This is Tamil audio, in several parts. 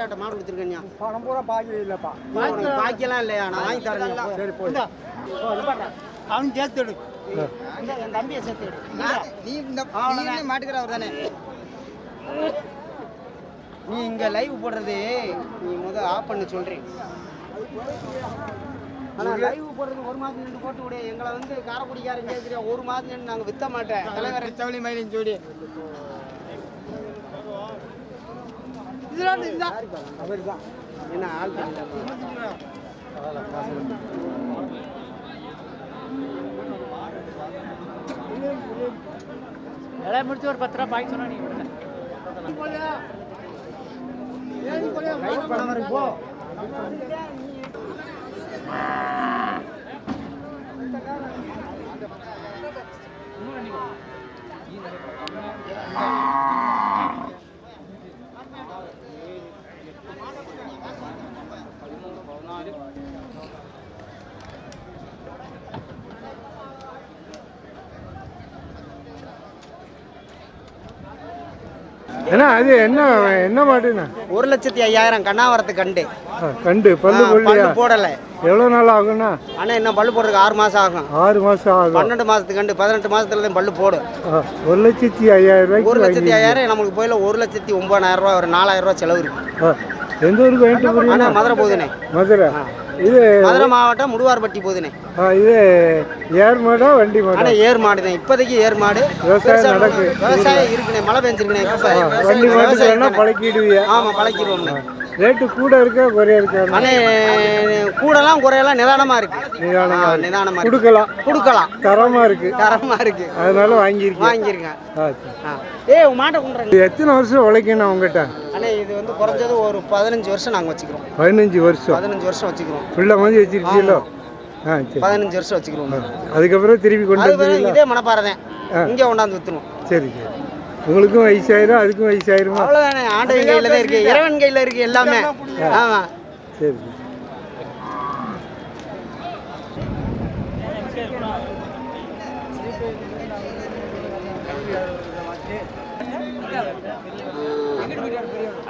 யார்ட்ட மாடு கொடுத்துருக்கேன் பணம் பூரா பாக்கி இல்லைப்பா. பாக்கியெல்லாம் இல்லையா? நான் வாங்கி தரேன். சரி போய் அவன் சேர்த்து எடு. என் தம்பியை சேர்த்து எடு. நீ இந்த மாட்டுக்கிறவர் தானே? நீ இங்க லைவ் போடுறது நீ ஆஃப் பண்ண சொல்றேன். ஆனால் லைவ் போடுறது ஒரு மாதம் நின்று போட்டு விடு. எங்களை காரைக்குடிக்காரங்க கேட்குறியா? ஒரு மாதம் நின்று நாங்கள் விற்ற மாட்டேன். தலைவர் சவளி மயிலின்னு சொல்லி அவர் தான் என்ன ஆள் வேலை முடிச்சு ஒரு 10 ரூபா பாக்கி சொன்னா நீ பணம் வரும் போ. ஏன்னா அது என்ன மாட்டுண்ணா? 1,50,000 கண்ணாவரத்து கண்டு. கண்டு பல்லு போடலை. எவ்வளோ நாள் ஆகும்ண்ணா? ஆனால் என்ன பல்லு போடுறதுக்கு 6 மாதம் ஆகும். 6 மாதம் ஆகும். 12 மாதத்துக்கு கண்டு 18 மாதத்துல பல்லு போடும். 1,50,000 1,50,000 நமக்கு போயில 1,09,000 ரூபா, ஒரு 4,000 ரூபா செலவு இருக்கு. எந்த ஊருக்கு வாங்கிட்டு போறீங்க? மதுரை போகுதுண்ணே. மதுரை. இது மதுரை மாவட்டம் முடுவார்பட்டி போகுதுண்ணே. இது ஏர் மாடா வண்டி மாடா? ஆனால் ஏர் மாடுண்ணே. இப்போதைக்கு ஏர் மாடு. விவசாயம் நடக்கு. விவசாயம் இருக்குண்ணே. மழை பெஞ்சிருக்குண்ணே. வண்டி மாடு பழக்கிடுவியா? ஆமாம், பழக்கிடுவோம்ண்ணே. ரேட்டு கூட இருக்கா குறையா இருக்கா? அண்ணே கூடலாம் குறையெல்லாம் நிதானமாக இருக்கு. நிதானமாக கொடுக்கலாம். தரமா இருக்கு. அதனால வாங்கியிருக்கேன். உன் மாட்டை கொண்டு எத்தனை வருஷம் உழைக்கணும் உங்ககிட்ட? அண்ணே இது குறைஞ்சது ஒரு 15 வருஷம் நாங்கள் வச்சுக்கிறோம். 15 வருஷம் வச்சுக்கிறோம். ஃபுல்லா மாதிரி வச்சிருக்கீங்களோ? 15 வருஷம் வச்சுக்கிறோம். அதுக்கப்புறம் திருப்பி கொண்டு இதே மனப்பாறை தான் இங்கே கொண்டாந்து விற்றுணும். சரி. உங்களுக்கும் வயசாயிரும், அதுக்கும் வயசாயிருமா? அவ்வளோதானே. ஆண்டவன் கையில் தான் இருக்கு, இறைவன் கையில் இருக்கு எல்லாமே. ஆமாம். சரி.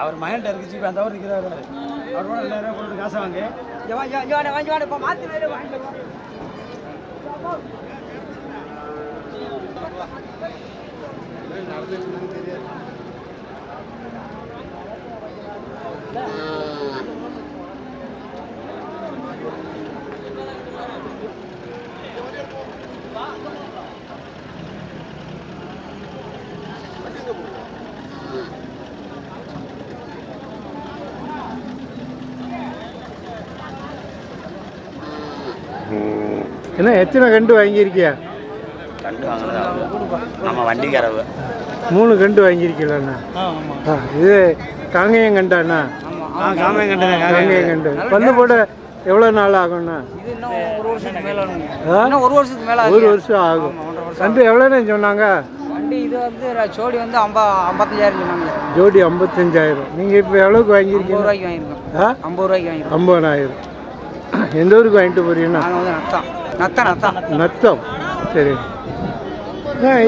அவர் மகன்கிட்ட இருக்கு ஜிபி அந்த அவர் இருக்கிறாரு. அவர் கூட 2,000 போட்டு காசை வாங்க. இப்போ மாற்றி என்ன எத்தனை கண்டு வாங்கியிருக்கியா? கண்டு வாங்கினது நம்ம வண்டிக்காரவு 3 கண்டு வாங்கியிருக்கீங்களா? இது காங்கேயம் கண்டாண்ணா? காங்கேயம் கண்டு. பல்லு போட எவ்வளோ நாள் ஆகும்ண்ணா? இது இன்னும் 1 வருஷத்துக்கு மேலே ஆகும். 1 வருஷத்துக்கு மேலே 1 வருஷம் ஆகும். கண்டு எவ்வளோன்னு சொன்னாங்க? வண்டி இது ஜோடி 55,000 சொன்னாங்க. ஜோடி 55,000. நீங்கள் இப்போ எவ்வளோக்கு வாங்கியிருக்கீங்க? 50 ரூபாய்க்கு வாங்கியிருக்கோம். 50 ரூபாய்க்கு வாங்கியிருக்கோம். 50,000. எந்த ஊருக்கு வாங்கிட்டு போறீங்கன்னா? நத்தம். சரி.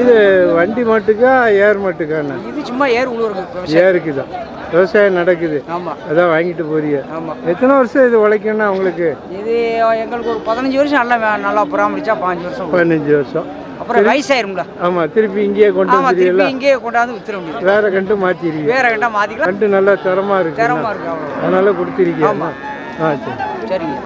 இது வண்டி மாட்டுக்கா ஏர் மாட்டுக்காண்ணா? இது சும்மா ஏர் உழுவுறது. ஏருக்கு தான் விவசாயம் நடக்குது. ஆமாம். அதான் வாங்கிட்டு போறீங்க. ஆமாம். எத்தனை வருஷம் இது உழைக்கணும்னா உங்களுக்கு? இது எங்களுக்கு ஒரு 15 வருஷம் நல்லா பராமரிச்சா 15 வருஷம். 15 வருஷம். அப்புறம் வயசாயிரும்ல. ஆமாம். திருப்பி இங்கேயே கொண்டாந்து வித்துற முடியும். வேற கண்டு மாற்றிடுவீங்க? வேற கண்டா மாற்றிக்கலாம். கண்டு நல்லா தரமாக இருக்கு. அதனால கொடுத்துருக்கீங்க. ஆமாம். சரி. சரிங்க.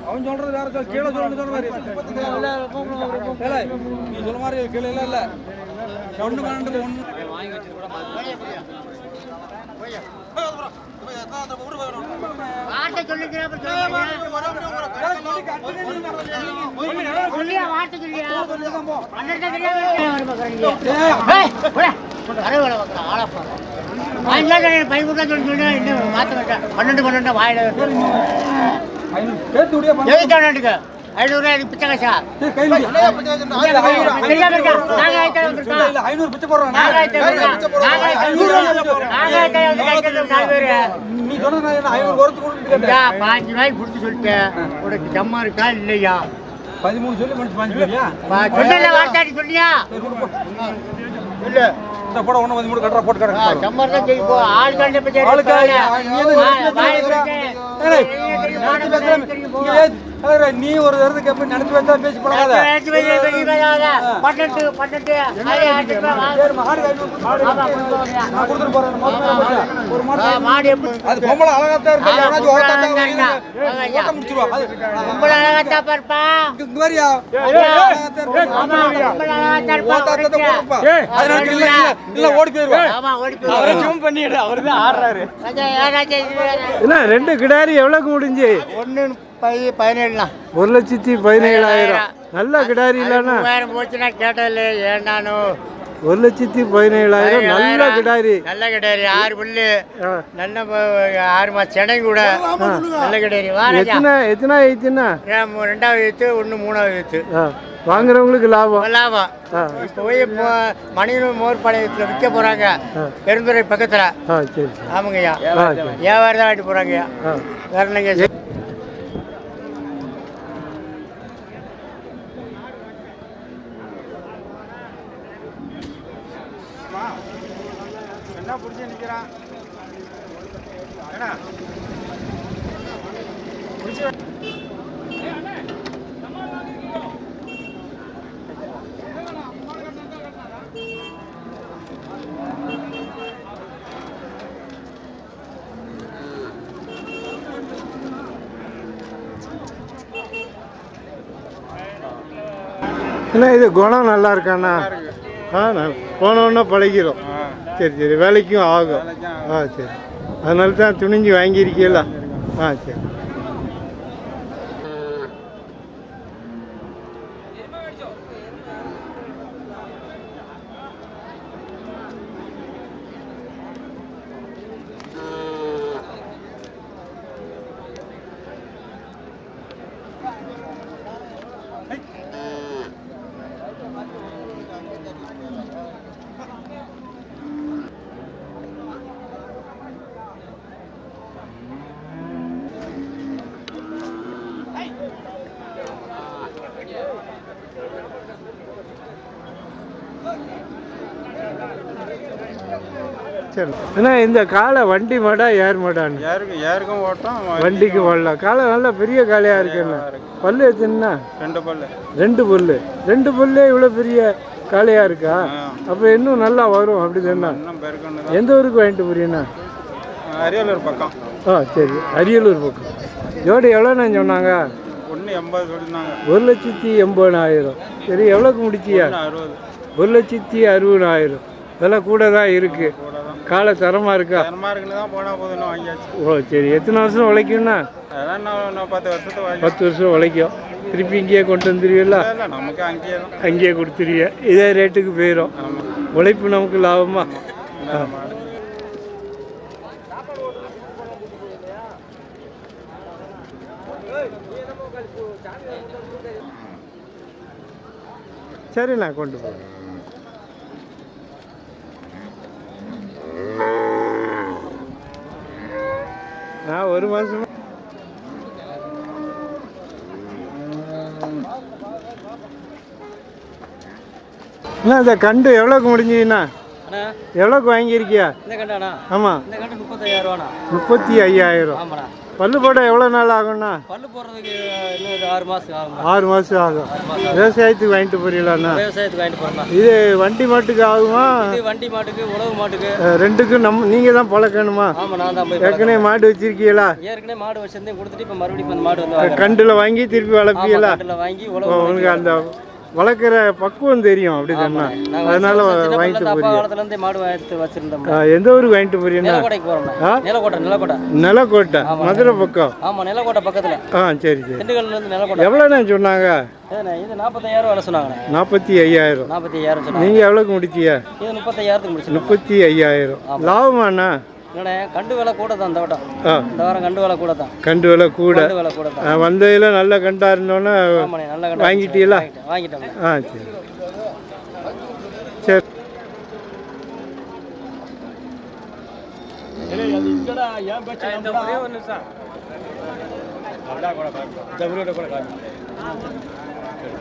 அவன் சொல்றது வேற கீழே சொல்ற மாதிரி நீ சொல்ல மாதிரி கீழே இல்ல 1 12 1 வாங்கி வச்சிருக்க 500 பிச்சை காசா கையில் பிச்சை போடுறோம் நீ சொன்னது 500 குறைச்சு கொடுத்துட்டு 5 ரூபாய்க்கு கொடுத்து சொல்லிட்டேன் உனக்கு ஜம்மா இருக்கா இல்லையா 13 சொல்லி மனுஷன் 5 பேரியா சொல்லல வார்த்தாடி சொல்லியா இல்ல இந்த போட ஒண்ணு 13 கட்டற போட்டு கடக்கு ஜம்மா தான் ஜெய் போ ஆள் கண்ட பச்சை நீ ஒரு இடத்துக்கு எப்படி நினைச்சு வச்சா பேசி போடாத அது பொம்பளை அழகாத்தான் இருக்கு முடிச்சிருவா ஓடி பண்ணிடு அவருதான் ஆடுறாரு. ரெண்டு கிடாரி எவ்வளவுக்கு முடிஞ்சு? 1,17,000 1,17,000. நல்ல கிடாரி இல்லன்னா போச்சுன்னா கேட்டல ஏண்டானோ 1,17,000 நல்ல கிடாரி. நல்ல கிடாரி 6 புல்லு நல்ல 6 மாசம் சென்னை கூட நல்ல கிடாரி. எத்தனை ஆயிடுச்சுன்னா 2வது எழுத்து 1 3வது எழுத்து வாங்குறவங்களுக்கு லாபம். லாபம். போய் மணியனூர் மோர்பாளையத்தில் விற்க போறாங்க பெருந்துறை பக்கத்துல. ஆமாங்கய்யா வியாபாரம் தான் வாங்கிட்டு போறாங்கய்யா. வேற என்னங்க என்ன புடிச்சு நிக்கிறான் என்ன புடிச்சு என்ன இது குணம் நல்லா இருக்காண்ணா? போனோன்னா பழகிடும். சரி வேலைக்கும் ஆகும். சரி அதனால தான் துணிஞ்சு வாங்கியிருக்கீங்களா? சரி சரி. ஏன்னா இந்த காலை வண்டி மாடா ஏர் மாடான்னு? ஏருக்கும் ஓட்டம் வண்டிக்கு ஓடலாம். காலை நல்லா பெரிய காளையா இருக்குண்ணா. பல்லு எத்தனைண்ணா? 2 பல்லு. 2 பல்லு. 2 பல்லே இவ்வளோ பெரிய காளையா இருக்கா? அப்போ இன்னும் நல்லா வரும் அப்படி தானே? எந்த ஊருக்கு வாங்கிட்டு போறீங்கண்ணா? அரியலூர் பக்கம். சரி அரியலூர் பக்கம். ஜோடி எவ்வளோண்ணா சொன்னாங்க? 1,80,000 சொல்லியிருந்தாங்க. 1,80,000. சரி எவ்வளோக்கு முடிச்சியா? 1,60,000. விலை கூட தான் இருக்கு. காலை தரமா இருக்கா? தரமா இருக்குன்னு தான் போனா போதுன்னு வாங்கியாச்சு. சரி எத்தனை வருஷம் உழைக்கும்னா? அதான் நான் 10 வருஷத்துக்கு 10 வருஷம் உழைக்கும். திருப்பி இங்கேயே கொண்டு வந்துருவீங்களா? நமக்கு அங்கேயே தான். அங்கேயே கொடுத்துருவீங்க. இதே ரேட்டுக்கு போயிடும். உழைப்பு நமக்கு லாபமா? சரி நான் கொண்டு போகிறேன். நான் 1 மாதம் அண்ணா இந்த கண்டு எவ்வளோக்கு முடிஞ்சுதுண்ணா? எவ்வளோக்கு வாங்கியிருக்கியா? இந்த கண்டாண்ணா? ஆமாம் இந்த கண்டு 35,000. 35,000. ஆமாண்ணா. பல்லு போட எவ்வளோ நாள் ஆகும்ண்ணா? பல்லு போடுறதுக்கு இன்னும் 6 மாதம் ஆகும். 6 மாதம் ஆகும். விவசாயத்துக்கு வாங்கிட்டு போறீங்களாண்ணா? விவசாயத்துக்கு வாங்கிட்டு போகிறோம்ண்ணா. இது வண்டி மாட்டுக்கு ஆகுமா? இது வண்டி மாட்டுக்கு உழவு மாட்டுக்கு ரெண்டுக்கும் நீங்கள் தான் பழக்கணுமா? ஆமாம் நான் தான். ஏற்கனவே மாடு வச்சிருக்கீங்களா? ஏற்கனவே மாடு வச்சிருந்தேன் கொடுத்துட்டு இப்போ மறுபடியும் அந்த மாடு வந்து கண்டில் வாங்கி திருப்பி வளர்ப்பீங்களா? வாங்கி உங்களுக்கு அந்த வளர்க்குற பக்குவம் தெரியும் அப்படி தானே? அதனால வாங்கிட்டு போறீங்க. மாடு எடுத்து வச்சிருந்தோம். எந்த ஊருக்கு வாங்கிட்டு போறீங்க? நிலக்கோட்டை மதுரை பக்கம். ஆமா நிலக்கோட்டை பக்கத்துல. சரி சரி. திண்டுக்கல்ல இருந்து நிலக்கோட்டை. எவ்வளோண்ணா சொன்னாங்க? இது 45,000 வேலை சொன்னாங்க. 45,000. 45,000 சொன்னாங்க. நீங்க எவ்வளோக்கு முடிச்சியா? இது 35,000க்கு முடிச்சு. 35,000 லாபமாண்ணா? இல்லைண்ணே கண்டு விலை கூட தான் இந்த வட்டம். இந்த வாரம் கண்டு விலை கூட தான். கண்டு விலை கூட. கண்டு விலை கூட தான். வந்ததில் நல்ல கண்டா இருந்தோன்னே ஆமாண்ணே நல்ல கண்டு வாங்கிட்டீங்களா? வாங்கிட்டோம். சரி சரி.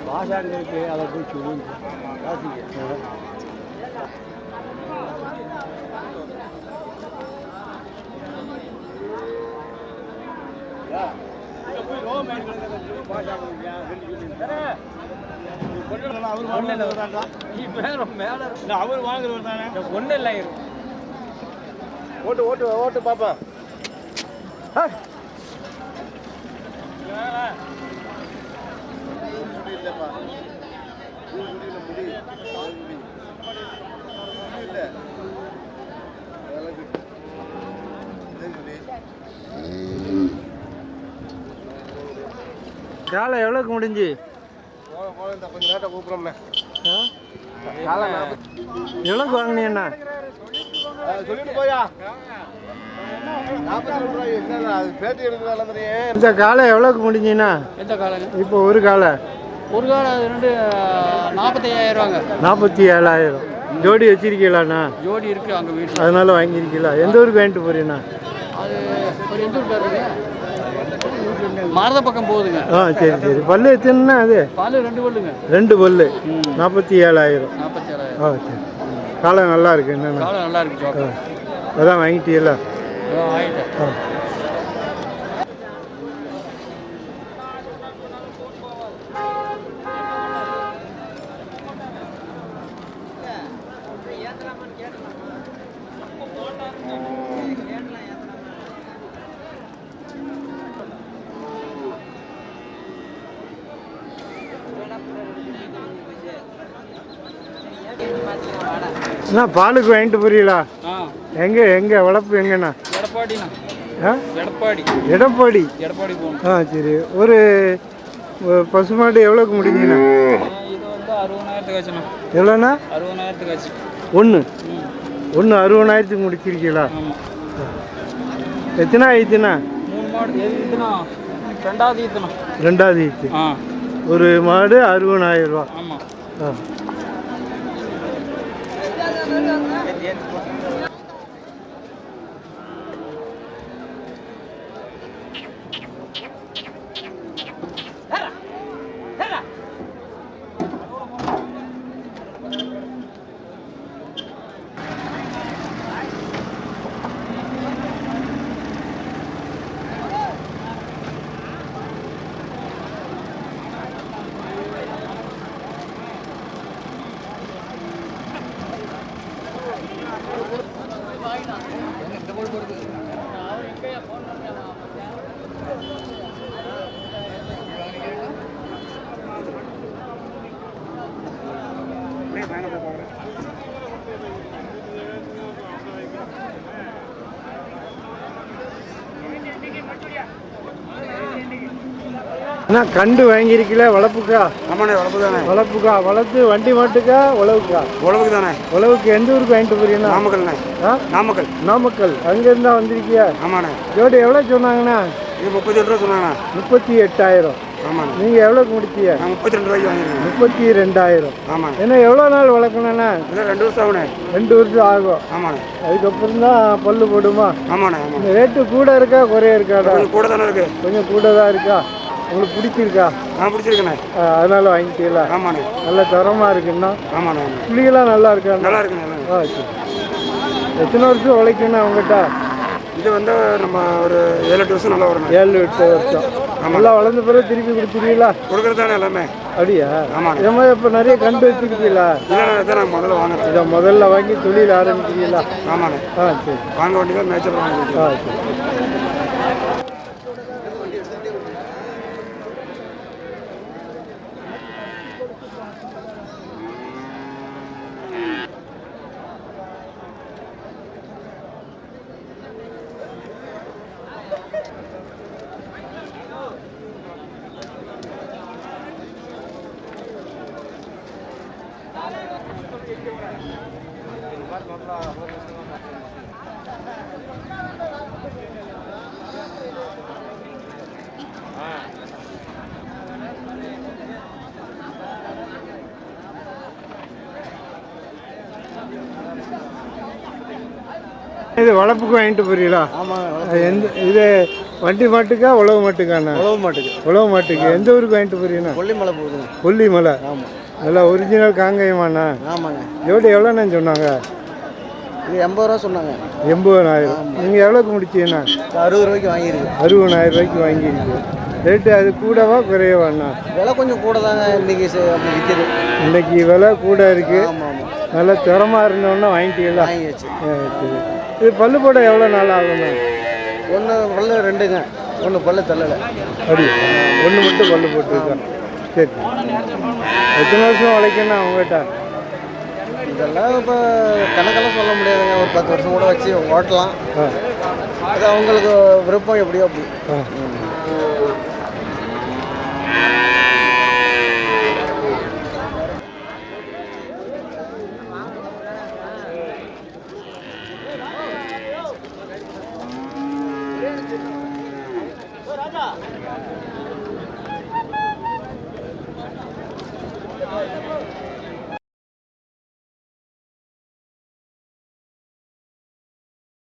பாஷாங்களுக்கு அதை போய் சொல்லுங்க. அவர் வாங்குறவர் தானே ஒன்றும் இல்லை. ஓட்டு ஓட்டு ஓட்டு பாப்பா. காலை எவ்வளோக்கு முடிஞ்சு? கொஞ்சம் லேட்டாக கூப்பிட்றோம்ண்ணே. எவ்வளோக்கு வாங்கினீங்கண்ணா? சொல்லிட்டு போயா 42 ரூபாய். அது பேட்டி எடுக்கிறதால தெரியும். இந்த காலை எவ்வளோக்கு முடிஞ்சுண்ணா? எந்த காலம்? இப்போ ஒரு காலை ஒரு காலம் 45,000 ரூபாங்க. 47,000. ஜோடி வச்சிருக்கீங்களாண்ணா? ஜோடி இருக்குது அங்கே வீட்டில், அதனால வாங்கியிருக்கீங்களா? எந்த ஊருக்கு வாங்கிட்டு போறீங்கண்ணா? அது ஒரு எந்த ஊருக்கு வருங்க? மரத பக்கம் போகுதுங்க. சரி சரி. பல்லு எத்தனைண்ணா அது? பால் 2 பல்லுங்க. 2 பல்லு 47,000. 47,000. சரி. காலை நல்லா இருக்கு. என்னண்ணா காலம் நல்லா இருக்கு. அதான் வாங்கிட்டீங்களா? வாங்கிட்டேன். அண்ணா பாலுக்கு வாங்கிட்டு போறீங்களா? எங்கே வளர்ப்பு எங்கண்ணா? எடப்பாடி. சரி. ஒரு பசுமாடு எவ்வளோக்கு முடிஞ்சுண்ணா? இது வந்து 60,000 ஆச்சுண்ணா. எவ்வளோண்ணா? 60,000 ஆச்சு. ஒன்று 60,000க்கு முடிச்சிருக்கீங்களா? எத்தனை ஆயிடுச்சுண்ணா? 3 மாடு. இதுனா ரெண்டாவது ஈத்துண்ணா. ரெண்டாவது ஈத்து. ஒரு மாடு 60,000 ரூபா. ஆமாம். அண்ணா கண்டு வாங்கியிருக்கீங்களா? வளர்ப்புக்கா? ஆமாண்ணே வளர்ப்பு தானே. வளர்ப்புக்கா? வளர்த்து வண்டி மாட்டுக்கா உழவுக்கா? உழவுக்கு தானே. உழவுக்கு எந்த ஊருக்கு வாங்கிட்டு போறீங்கண்ணா? நாமக்கல்ண்ணே. நாமக்கல். நாமக்கல். அங்கேருந்தா வந்திருக்கியா? ஆமாண்ணே. ஜோடி எவ்வளோ சொன்னாங்கண்ணா? இது 38 ரூபா சொன்னாங்கண்ணா. 38,000. ஆமாண்ணே. நீங்கள் எவ்வளோக்கு முடிச்சியா? நான் 32 ரூபாய்க்கு வாங்கிருக்கேன். 32,000. ஆமாண்ணே. ஏன்னா எவ்வளோ நாள் வளர்க்கணுண்ணா? இல்லை 2 வருஷம் ஆகுண்ணே. 2 வருஷம் ஆகும். ஆமாண்ணே. அதுக்கப்புறம் தான் பல்லு போடுமா? ஆமாண்ணே. ஆமாம். இந்த ரேட்டு கூட இருக்கா குறைய இருக்காடா? கொஞ்சம் கூட தானே இருக்கு. கொஞ்சம் கூட தான் இருக்கா? உங்களுக்கு பிடிச்சிருக்கா? பிடிச்சிருக்கேண்ணே. அதனால வாங்கிட்டீங்களா? ஆமாண்ணே. நல்ல தரமாக இருக்குண்ணா. ஆமாண்ணே. புளியெல்லாம் நல்லா இருக்கா? நல்லா இருக்குண்ணே. சரி. எத்தனை வருஷம் உழைக்கணும் அவங்ககிட்ட? இது வந்து நம்ம ஒரு 7-8 வருஷம் நல்லா வரணும். 7-8 வருஷம். நல்லா வளர்ந்த பிறகு திருப்பி கொடுத்துருவீங்களா? கொடுக்குறதானே எல்லாமே. அப்படியா? ஆமாம். இந்த மாதிரி இப்போ நிறைய கண்டு வச்சுருக்கீங்களா? இல்லை நான் முதல்ல வாங்குறேன். இதை முதல்ல வாங்கி தொழில் ஆரம்பிக்கிறீங்களா? ஆமாண்ணே. சரி. வாங்க வேண்டியதான் மேய்ச்சல் வாங்க. சரி. இது வளர்ப்புக்கு வாங்கிட்டு போறீங்களா? ஆமாங்க. எந்த இது வண்டி மாட்டுக்கா உழவு மாட்டுக்காண்ணா? உழவு மாட்டுக்கு. உழவு மாட்டுக்கு. எந்த ஊருக்கு வாங்கிட்டு போறீங்கண்ணா? கொல்லிமலை போகுதுங்க. கொல்லிமலை. ஆமாம். நல்லா ஒரிஜினல் காங்கயமாண்ணா? ஆமாங்க. ஜோடி எவ்வளோண்ணா சொன்னாங்க? இது 80 ரூபா சொன்னாங்க. 80,000. நீங்கள் எவ்வளோக்கு முடிச்சீங்கண்ணா? 60 ரூபாய்க்கு வாங்கியிருக்கு. 60,000 ரூபாய்க்கு வாங்கியிருக்கு. ரேட்டு அது கூடவா குறையவாண்ணா? விலை கொஞ்சம் கூட தாங்க இன்னைக்கு விற்கிது. இன்னைக்கு விலை கூட இருக்குது. ஆமாம் ஆமாம். நல்லா திறமாக இருந்தோன்னா வாங்கிட்டீங்களா? வாங்கியாச்சு. சரி. இது பல்லு போட எவ்வளோ நாள் ஆகுண்ணா? ஒன்று பல்லு 2ங்க, ஒன்று பல்லு தள்ளலை. அப்படி ஒன்று மட்டும் பல்லு போட்டுருக்கேன். சரி. எத்தனை வருஷம் உழைக்கணும் அவங்ககிட்ட? இதெல்லாம் இப்போ கணக்கெல்லாம் சொல்ல முடியாதுங்க. ஒரு 10 வருஷம் கூட வச்சு ஓட்டலாம். அது அவங்களுக்கு விருப்பம் எப்படியோ அப்படி.